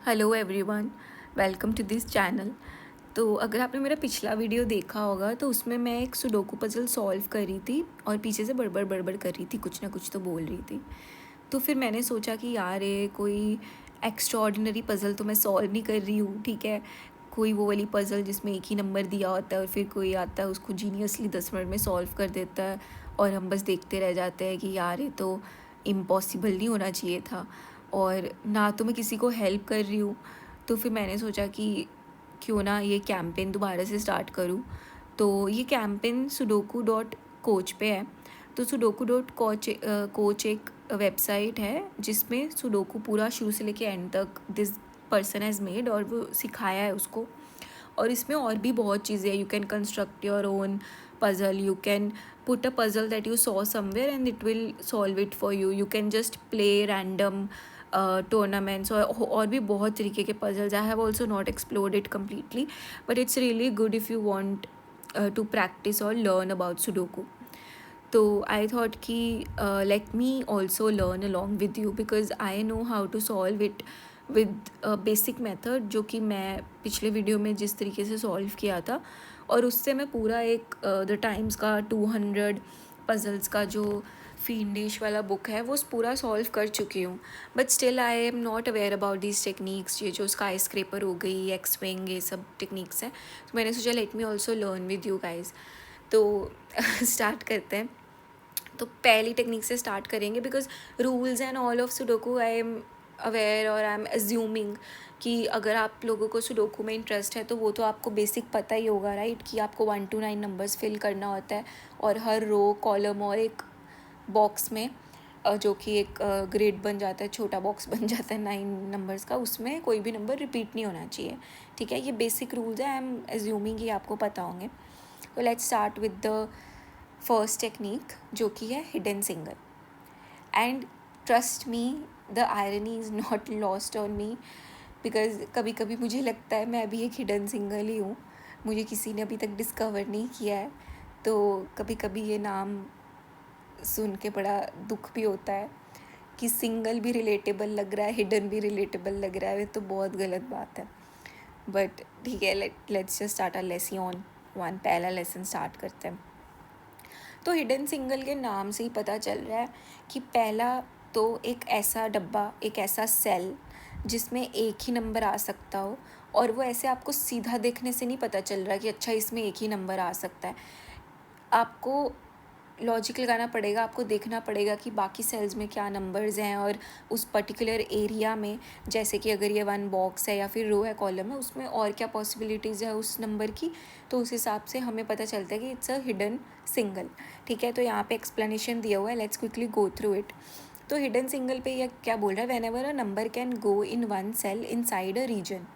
Hello everyone, welcome to this channel. तो अगर आपने मेरा पिछला वीडियो देखा होगा तो उसमें मैं एक सुडोकू पज़ल सॉल्व कर रही थी और पीछे से बड़बड़ बड़बड़ कर रही थी, कुछ ना कुछ तो बोल रही थी। तो फिर मैंने सोचा कि यार ये कोई एक्स्ट्रा ऑर्डिनरी पज़ल तो मैं सॉल्व नहीं कर रही हूँ, ठीक है। कोई वो वाली पज़ल जिसमें एक ही नंबर दिया होता है और फिर कोई आता है उसको जीनियसली 10 मिनट में सॉल्व कर देता है और हम बस देखते रह जाते हैं कि यार ये तो इम्पॉसिबल नहीं होना चाहिए था और ना तो मैं किसी को हेल्प कर रही हूँ। तो फिर मैंने सोचा कि क्यों ना ये कैंपेन दोबारा से स्टार्ट करूँ। तो ये कैंपेन सुडोकू डॉट कोच पे है। तो सुडोकू डॉट कोच एक वेबसाइट है जिसमें सुडोकू पूरा शुरू से लेके एंड तक दिस पर्सन हैज़ मेड और वो सिखाया है उसको। और इसमें और भी बहुत चीज़ें हैं। You can construct your own puzzle, you can put a puzzle that you saw somewhere and it will solve it for you. You can just play random tournaments और भी बहुत तरीके के puzzles. I have also not explored it completely, but it's really good if you want to practice और learn about sudoku. तो I thought कि let me also learn along with you because I know how to solve it with basic method, जो कि मैं पिछले video में जिस तरीके से सॉल्व किया था और उससे मैं पूरा एक द टाइम्स का 200 पजल्स का जो फिनिश वाला बुक है वो पूरा सॉल्व कर चुकी हूँ। But still I am not aware about these techniques. ये जो स्काई स्क्रेपर हो गई, एक्स विंग, ये सब टेक्निक्स हैं। तो मैंने सोचा late me also learn with you guys. तो स्टार्ट करते हैं। तो पहली टेक्निक से स्टार्ट करेंगे because rules and all of sudoku I am aware और आई एम एज्यूमिंग कि अगर आप लोगों को सुडोकू में इंटरेस्ट है तो वो तो आपको बेसिक पता ही होगा, राइट, कि आपको 1 to 9 नंबर्स फिल करना होता है और हर रो कॉलम और एक बॉक्स में जो कि एक ग्रिड बन जाता है, छोटा बॉक्स बन जाता है 9 नंबर्स का, उसमें कोई भी नंबर रिपीट नहीं होना चाहिए, ठीक है। ये बेसिक रूल्स है, आई एम एज्यूमिंग कि आपको पता होंगे। तो let's start with the first technique जो कि है hidden single. And trust me, the irony is not lost on me because कभी कभी मुझे लगता है मैं अभी एक हिडन सिंगल ही हूँ, मुझे किसी ने अभी तक डिस्कवर नहीं किया है। तो कभी कभी ये नाम सुन के बड़ा दुख भी होता है कि सिंगल भी रिलेटेबल लग रहा है, हिडन भी रिलेटेबल लग रहा है, तो बहुत गलत बात है। बट ठीक है, let's just start a lesson one. पहला लेसन स्टार्ट करते हैं। तो हिडन सिंगल के नाम से ही पता चल रहा है कि पहला तो एक ऐसा डब्बा, एक ऐसा सेल जिसमें एक ही नंबर आ सकता हो, और वो ऐसे आपको सीधा देखने से नहीं पता चल रहा कि अच्छा इसमें एक ही नंबर आ सकता है। आपको लॉजिक लगाना पड़ेगा, आपको देखना पड़ेगा कि बाकी सेल्स में क्या नंबर्स हैं और उस पर्टिकुलर एरिया में, जैसे कि अगर ये 1 बॉक्स है या फिर रो है, कॉलम है, उसमें और क्या पॉसिबिलिटीज़ है उस नंबर की, तो उस हिसाब से हमें पता चलता है कि इट्स अ हिडन सिंगल, ठीक है। तो यहाँ पे एक्सप्लेनेशन दिया हुआ है, let's quickly go through it. तो हिडन सिंगल पे यह क्या बोल रहा है, whenever a number can go in 1 cell inside a region,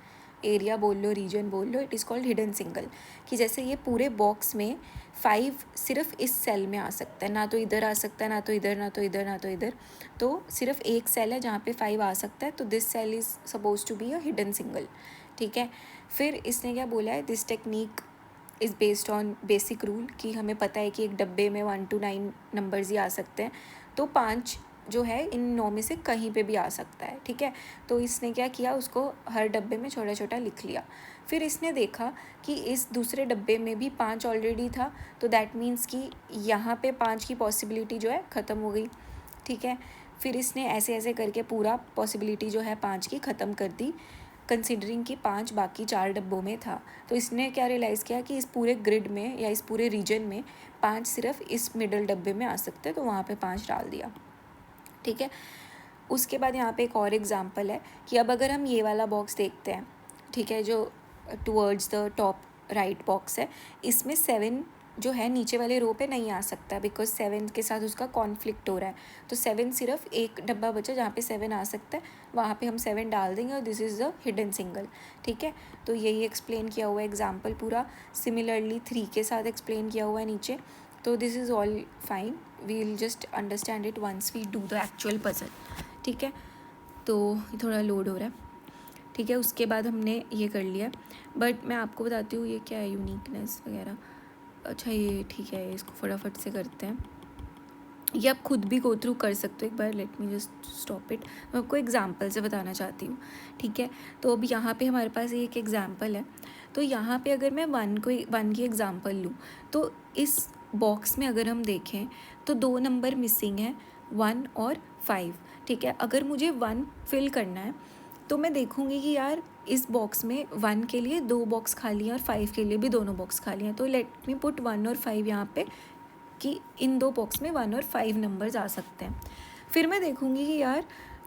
area बोल लो, रीजन बोल लो, it is called hidden single. कि जैसे ये पूरे बॉक्स में 5 सिर्फ इस सेल में आ सकता है, ना तो इधर आ सकता है, ना तो इधर, ना तो इधर, ना तो इधर। तो सिर्फ एक सेल है जहाँ पे 5 आ सकता है, तो this cell is suppose to be a hidden single, ठीक है। फिर इसने क्या बोला है, this technique is based on basic rule, कि हमें पता है कि एक डब्बे में 1 to 9 नंबर्स ही आ सकते हैं, तो 5 जो है इन 9 में से कहीं पे भी आ सकता है, ठीक है। तो इसने क्या किया, उसको हर डब्बे में छोटा छोटा लिख लिया। फिर इसने देखा कि इस दूसरे डब्बे में भी 5 ऑलरेडी था, तो दैट मीन्स कि यहाँ पे 5 की पॉसिबिलिटी जो है ख़त्म हो गई, ठीक है। फिर इसने ऐसे ऐसे करके पूरा पॉसिबिलिटी जो है 5 की ख़त्म कर दी, कंसिडरिंग कि 5 बाकी 4 डब्बों में था। तो इसने क्या रियलाइज़ किया कि इस पूरे ग्रिड में या इस पूरे रीजन में 5 सिर्फ इस मिडल डब्बे में आ सकते हैं, तो वहाँ पे 5 डाल दिया, ठीक है। उसके बाद यहाँ पे एक और एग्जांपल है कि अब अगर हम ये वाला बॉक्स देखते हैं, ठीक है, जो towards the top right box है, इसमें 7 जो है नीचे वाले रो पे नहीं आ सकता बिकॉज 7 के साथ उसका कॉन्फ्लिक्ट हो रहा है। तो 7 सिर्फ एक डब्बा बचा जहाँ पे 7 आ सकता है, वहाँ पे हम 7 डाल देंगे और this is the hidden single, ठीक है। तो यही एक्सप्लेन किया हुआ है एग्जाम्पल पूरा। सिमिलरली 3 के साथ एक्सप्लेन किया हुआ है नीचे। तो this is all fine, we will just understand it once we do the actual puzzle, ठीक है। तो थोड़ा लोड हो रहा है, ठीक है। उसके बाद हमने ये कर लिया, बट मैं आपको बताती हूँ ये क्या है, यूनिकनेस वगैरह। अच्छा ये ठीक है, इसको फटाफट से करते हैं। ये आप खुद भी गो थ्रू कर सकते हो। एक बार let me just stop it, मैं आपको एग्जांपल से बताना चाहती हूँ, ठीक है। तो अभी यहाँ पे हमारे पास एक एग्जांपल है। तो यहाँ पे अगर मैं वन की एग्जांपल लूँ, तो इस बॉक्स में अगर हम देखें तो 2 नंबर मिसिंग है, 1 और 5, ठीक है। अगर मुझे 1 फिल करना है तो मैं देखूँगी कि यार इस बॉक्स में 1 के लिए 2 बॉक्स खाली हैं और 5 के लिए भी दोनों बॉक्स खाली हैं। तो लेट मी पुट 1 और 5 यहाँ पे, कि इन 2 बॉक्स में 1 और 5 नंबर्स आ सकते हैं। फिर मैं देखूँगी कि यार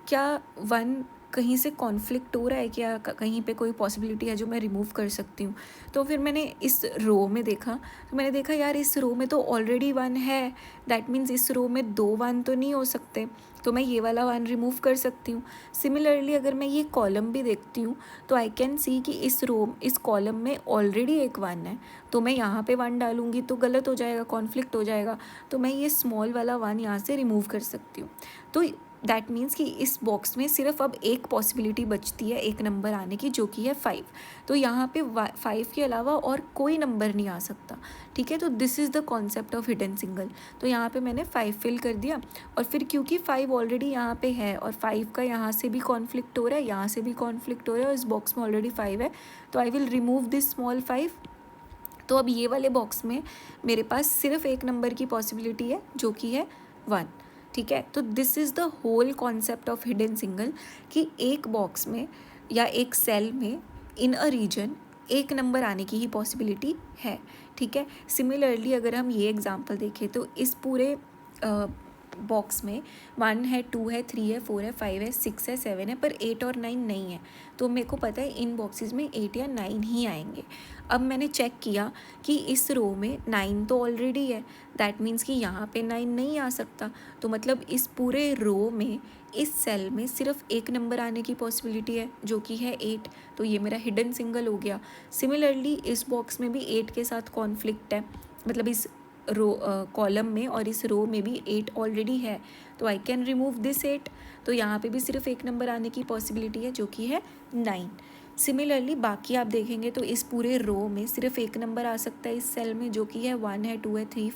क्या 1 कहीं से कॉन्फ्लिक्ट हो रहा है, क्या कहीं पे कोई पॉसिबिलिटी है जो मैं रिमूव कर सकती हूँ। तो फिर मैंने इस रो में देखा, तो मैंने देखा यार इस रो में तो ऑलरेडी 1 है, दैट मीन्स इस रो में 2 1 तो नहीं हो सकते, तो मैं ये वाला 1 रिमूव कर सकती हूँ। सिमिलरली अगर मैं ये कॉलम भी देखती हूँ तो आई कैन सी कि इस कॉलम में ऑलरेडी एक 1 है, तो मैं यहाँ पे 1 डालूँगी तो गलत हो जाएगा, कॉन्फ्लिक्ट हो जाएगा, तो मैं ये स्मॉल वाला 1 यहाँ से रिमूव कर सकती हूँ। तो दैट मीन्स कि इस बॉक्स में सिर्फ अब एक पॉसिबिलिटी बचती है एक नंबर आने की, जो कि है 5। तो यहाँ पे 5 के अलावा और कोई नंबर नहीं आ सकता, ठीक है। तो this is the concept of hidden single. तो यहाँ पे मैंने 5 फिल कर दिया, और फिर क्योंकि 5 ऑलरेडी यहाँ पे है और 5 का यहाँ से भी कॉन्फ्लिक्ट हो रहा है, यहाँ से भी कॉन्फ्लिक्ट हो रहा है, और इस बॉक्स में ऑलरेडी 5 है, तो I will remove this small 5। तो अब ये वाले बॉक्स में मेरे पास सिर्फ एक नंबर की पॉसिबिलिटी है, जो कि है 1, ठीक है। तो this is the whole concept of hidden single, कि एक बॉक्स में या एक सेल में इन अ रीजन एक नंबर आने की ही पॉसिबिलिटी है, ठीक है। सिमिलरली अगर हम ये एग्जांपल देखें तो इस पूरे बॉक्स में 1 है, 2 है, 3 है, 4 है, 5 है, 6 है, 7 है, पर 8 और 9 नहीं है। तो मेरे को पता है इन बॉक्सेस में 8 या 9 ही आएंगे। अब मैंने चेक किया कि इस रो में 9 तो ऑलरेडी है, दैट मीन्स कि यहाँ पे 9 नहीं आ सकता, तो मतलब इस पूरे रो में इस सेल में सिर्फ एक नंबर आने की पॉसिबिलिटी है, जो कि है 8। तो ये मेरा हिडन सिंगल हो गया। सिमिलरली इस बॉक्स में भी 8 के साथ कॉन्फ्लिक्ट है, मतलब इस रो कॉलम में और इस रो में भी 8 ऑलरेडी है, तो आई कैन रिमूव दिस 8। तो यहाँ पे भी सिर्फ एक नंबर आने की पॉसिबिलिटी है, जो कि है 9। सिमिलरली बाकी आप देखेंगे तो इस पूरे रो में सिर्फ एक नंबर आ सकता है इस सेल में, जो कि है 1 है, 2 है, 3,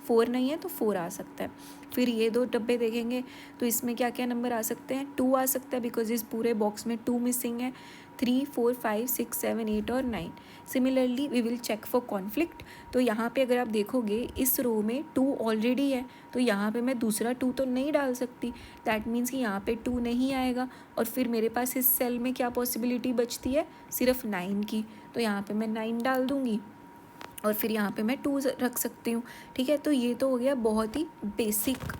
4 नहीं है तो 4 आ सकता है। फिर ये 2 डब्बे देखेंगे तो इसमें क्या क्या नंबर आ सकते हैं, 2 आ सकता है, बिकॉज इस पूरे बॉक्स में 2 मिसिंग है, 3, 4, 5, 6, 7, 8 और 9। Similarly we will check for conflict. तो यहाँ पे अगर आप देखोगे इस रो में 2 ऑलरेडी है, तो यहाँ पे मैं दूसरा 2 तो नहीं डाल सकती, दैट मीन्स कि यहाँ पे 2 नहीं आएगा, और फिर मेरे पास इस सेल में क्या पॉसिबिलिटी बचती है, सिर्फ 9 की। तो यहाँ पे मैं 9 डाल दूँगी और फिर यहाँ पे मैं 2 रख सकती हूँ, ठीक है। तो ये तो हो गया बहुत ही basic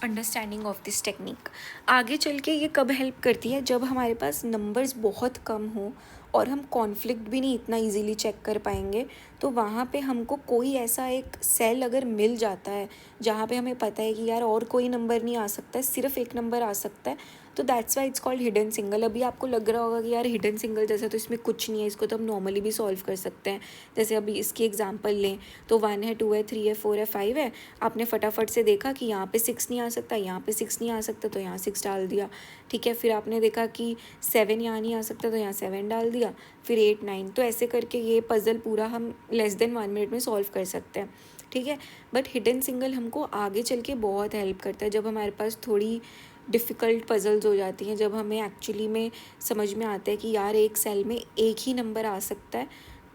understanding of this technique. आगे चल के ये कब हेल्प करती है, जब हमारे पास नंबर्स बहुत कम हो और हम कॉन्फ्लिक्ट भी नहीं इतना इजीली चेक कर पाएंगे, तो वहाँ पे हमको कोई ऐसा एक सेल अगर मिल जाता है जहाँ पे हमें पता है कि यार और कोई नंबर नहीं आ सकता है, सिर्फ एक नंबर आ सकता है, तो that's why it's called hidden single. अभी आपको लग रहा होगा कि यार हिडन सिंगल जैसे तो इसमें कुछ नहीं है, इसको तो हम नॉर्मली भी सॉल्व कर सकते हैं। जैसे अभी इसकी एग्जांपल लें तो 1 है, 2 है, 3 है, 4 है, 5 है, आपने फटाफट से देखा कि यहाँ पे 6 नहीं आ सकता, यहाँ पे 6 नहीं आ सकता, तो यहाँ 6 डाल दिया, ठीक है। फिर आपने देखा कि 7 यहाँ नहीं आ सकता, तो यहाँ 7 डाल दिया, फिर 8, 9, तो ऐसे करके ये पज़ल पूरा हम लेस देन 1 मिनट में सॉल्व कर सकते हैं, ठीक है। बट हिडन सिंगल हमको आगे चल के बहुत हेल्प करता है, जब हमारे पास थोड़ी डिफ़िकल्ट पज़ल्स हो जाती हैं, जब हमें एक्चुअली में समझ में आता है कि यार एक सेल में एक ही नंबर आ सकता है,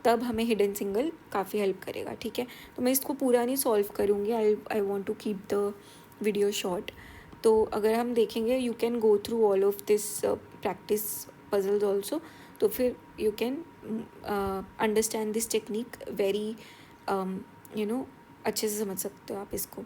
तब हमें हिडन सिंगल काफ़ी हेल्प करेगा, ठीक है। तो मैं इसको पूरा नहीं सॉल्व करूँगी, I want to keep the video short. तो अगर हम देखेंगे you can go through all of this practice puzzles also, तो फिर you can understand this technique very अच्छे से समझ सकते हो आप इसको।